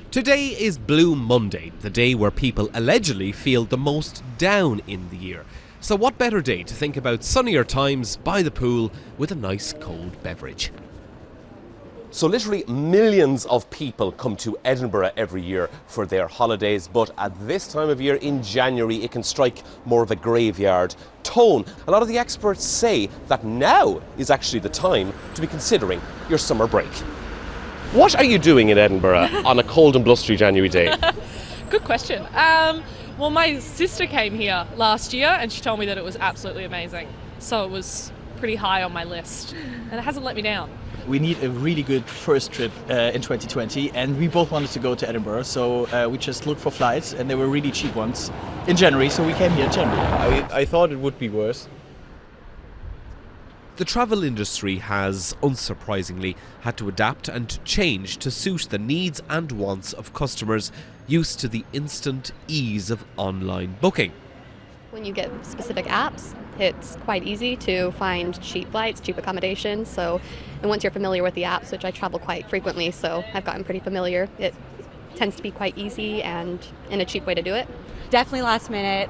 Today is Blue Monday, the day where people allegedly feel the most down in the year. So what better day to think about sunnier times by the pool with a nice cold beverage? So literally millions of people come to Edinburgh every year for their holidays, but at this time of year in January it can strike more of a graveyard tone. A lot of the experts say that now is actually the time to be considering your summer break. What are you doing in Edinburgh on a cold and blustery January day? Good question. Well, my sister came here last year and she told me that it was absolutely amazing. So it was pretty high on my list and it hasn't let me down. We need a really good first trip in 2020 and we both wanted to go to Edinburgh, so we just looked for flights and they were really cheap ones in January, so we came here in January. I thought it would be worse. The travel industry has, unsurprisingly, had to adapt and change to suit the needs and wants of customers used to the instant ease of online booking. When you get specific apps, it's quite easy to find cheap flights, cheap accommodation. And once you're familiar with the apps, which I travel quite frequently, so I've gotten pretty familiar, it tends to be quite easy and in a cheap way to do it. Definitely last minute,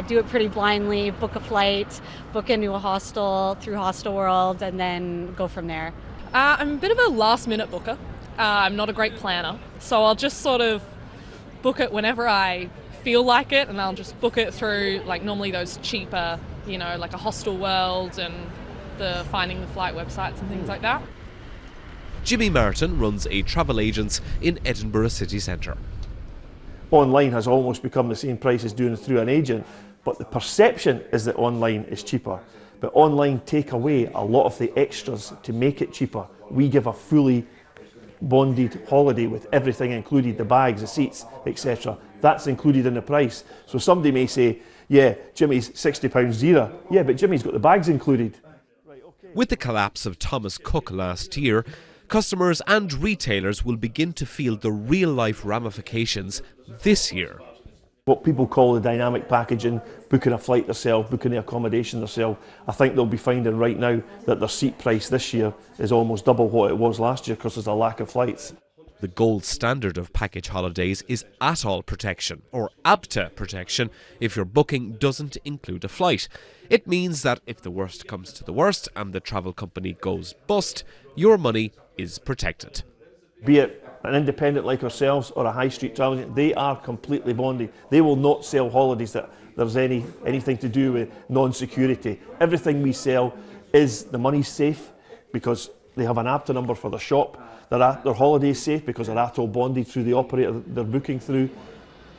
do it pretty blindly, book a flight, book into a hostel through Hostelworld, and then go from there. I'm a bit of a last minute booker. I'm not a great planner, so I'll just sort of book it whenever I feel like it, and I'll just book it through like normally those cheaper, like a Hostelworld and the finding the flight websites and things like that. Jimmy Martin runs a travel agent in Edinburgh city centre. Online has almost become the same price as doing it through an agent, but the perception is that online is cheaper. But online take away a lot of the extras to make it cheaper. We give a fully bonded holiday with everything included, the bags, the seats, etc. That's included in the price. So somebody may say, yeah, Jimmy's £60 zero. Yeah, but Jimmy's got the bags included. With the collapse of Thomas Cook last year, customers and retailers will begin to feel the real-life ramifications this year. What people call the dynamic packaging, booking a flight themselves, booking the accommodation themselves, I think they'll be finding right now that their seat price this year is almost double what it was last year because there's a lack of flights. The gold standard of package holidays is ATOL protection, or ABTA protection, if your booking doesn't include a flight. It means that if the worst comes to the worst and the travel company goes bust, your money is protected. Be it an independent like ourselves or a high street travel agent, they are completely bonded. They will not sell holidays that there's anything to do with non-security. Everything we sell is the money's safe because they have an ABTA number for the shop. Their holiday is safe because they're ATOL bonded through the operator they're booking through.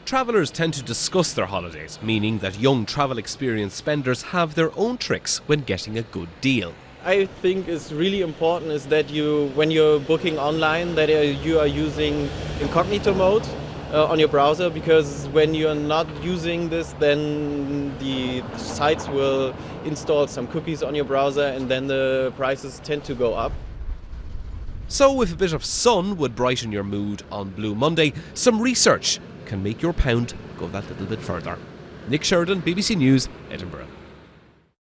Travellers tend to discuss their holidays, meaning that young travel experience spenders have their own tricks when getting a good deal. I think it's really important is that when you're booking online, that you are using incognito mode on your browser, because when you're not using this, then the sites will install some cookies on your browser and then the prices tend to go up. So if a bit of sun would brighten your mood on Blue Monday, some research can make your pound go that little bit further. Nick Sheridan, BBC News, Edinburgh.